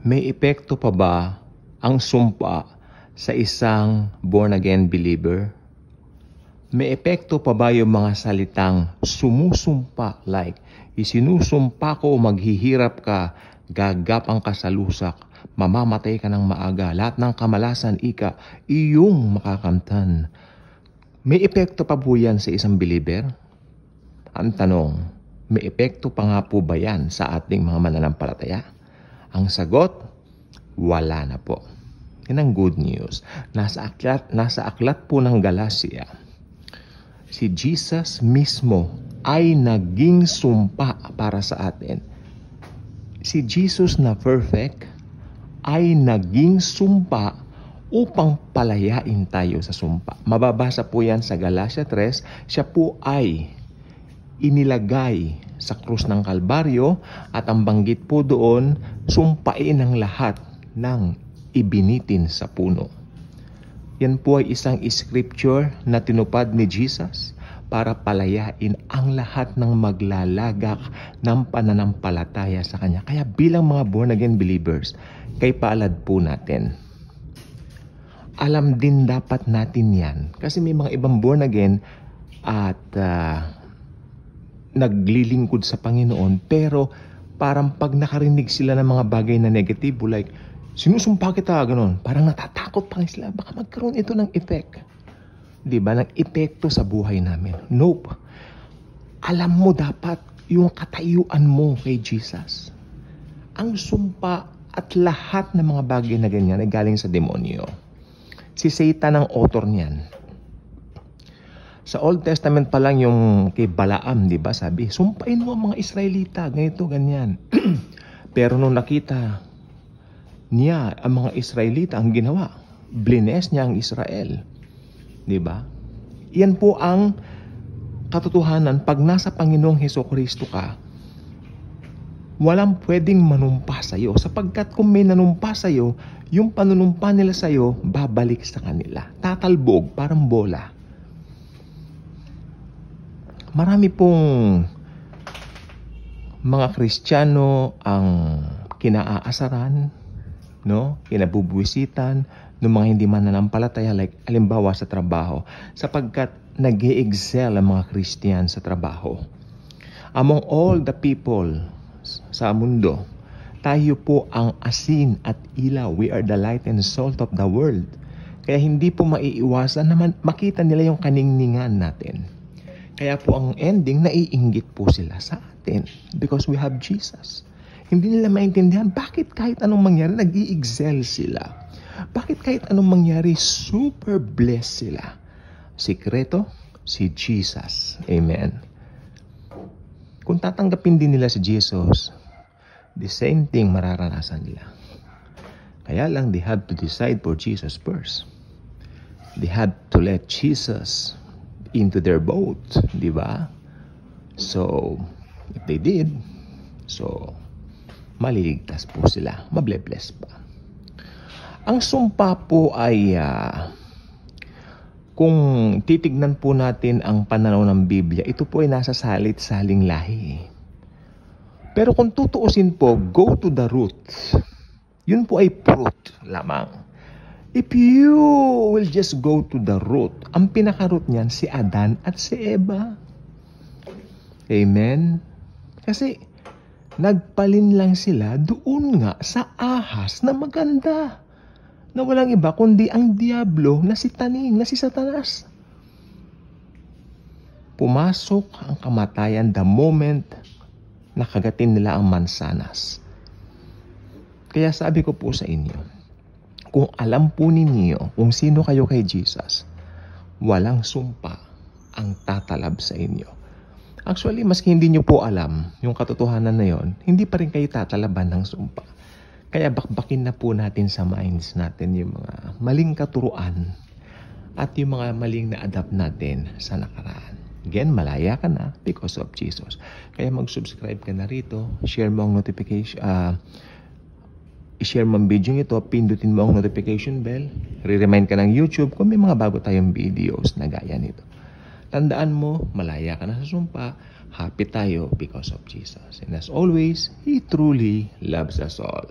May epekto pa ba ang sumpa sa isang born-again believer? May epekto pa ba yung mga salitang sumusumpa, like isinusumpa ko maghihirap ka, gagapang ka sa lusak, mamamatay ka ng maaga, lahat ng kamalasan iyong makakamtan. May epekto pa po yan sa isang believer? Ang tanong, may epekto pa nga po ba yan sa ating mga mananampalataya? Ang sagot, wala na po. Yan ang good news. Nasa aklat po ng Galacia, si Jesus mismo ay naging sumpa para sa atin. Si Jesus na perfect ay naging sumpa upang palayain tayo sa sumpa. Mababasa po yan sa Galacia 3. Siya po ay inilagay sa krus ng Kalbaryo at ang banggit po doon, sumpain ang lahat ng ibinitin sa puno. Yan po ay isang scripture na tinupad ni Jesus para palayain ang lahat ng maglalagak ng pananampalataya sa Kanya. Kaya bilang mga born-again believers, kay paalad po natin. Alam din dapat natin yan. Kasi may mga ibang born-again at naglilingkod sa Panginoon, pero parang pag nakarinig sila ng mga bagay na negatibo, like, sinusumpa kita, ganun, parang natatakot pa sila, baka magkaroon ito ng effect. Diba? Ng epekto sa buhay namin. Nope. Alam mo dapat yung katayuan mo kay Jesus. Ang sumpa at lahat ng mga bagay na ganyan ay galing sa demonyo. Si Satan ang author niyan. Sa Old Testament pa lang yung kay Balaam, di ba? Sabi, sumpain mo ang mga Israelita, ganito, ganyan. Pero nung nakita niya ang mga Israelita, ang ginawa, blines niya ang Israel. Di ba? Yan po ang katotohanan. Pag nasa Panginoong Hesukristo ka, walang pwedeng manumpa sa'yo. Sapagkat kung may nanumpa sa'yo, yung panunumpa nila sa'yo, babalik sa kanila. Tatalbog, parang bola. Marami pong mga Kristiyano ang kinaaasaran, no? Kinabubuwisitan ng mga hindi mananampalataya, like alimbawa sa trabaho, sapagkat nag-e-excel ang mga Kristiyan sa trabaho. Among all the people sa mundo, tayo po ang asin at ilaw. We are the light and salt of the world. Kaya hindi po maiiwasan na makita nila yung kaningningan natin. Kaya po ang ending, naiinggit po sila sa atin because we have Jesus. Hindi nila maintindihan bakit kahit anong mangyari, nag-i-excel sila. Bakit kahit anong mangyari, super blessed sila. Sikreto, si Jesus. Amen. Kung tatanggapin din nila si Jesus, the same thing mararanasan nila. Kaya lang, they have to decide for Jesus first. They had to let Jesus into their boat, di ba? So, if they did, so, maliligtas po sila. Mable-bless pa. Ang sumpa po ay, kung titignan po natin ang pananaw ng Biblia, ito po ay nasa salit-saling lahi. Pero kung tutuusin po, go to the root. Yun po ay fruit lamang. If you will just go to the root, ang pinaka-root niyan si Adan at si Eva. Amen? Kasi nagpalin lang sila doon nga sa ahas na maganda. Na walang iba kundi ang diablo na si Taning, na si Satanas. Pumasok ang kamatayan the moment nakagatin nila ang mansanas. Kaya sabi ko po sa inyo, kung alam po ninyo kung sino kayo kay Jesus, walang sumpa ang tatalab sa inyo. Actually, maski hindi nyo po alam yung katotohanan na yon, hindi pa rin kayo tatalaban ng sumpa. Kaya bakbakin na po natin sa minds natin yung mga maling katuruan at yung mga maling na-adapt natin sa nakaraan. Again, malaya ka na because of Jesus. Kaya mag-subscribe ka na rito, share mo ang notification, i-share mo ang video ito, pindutin mo ang notification bell, re-remind ka ng YouTube kung may mga bago tayong videos na gaya nito. Tandaan mo, malaya ka na sa sumpa, happy tayo because of Jesus. And as always, He truly loves us all.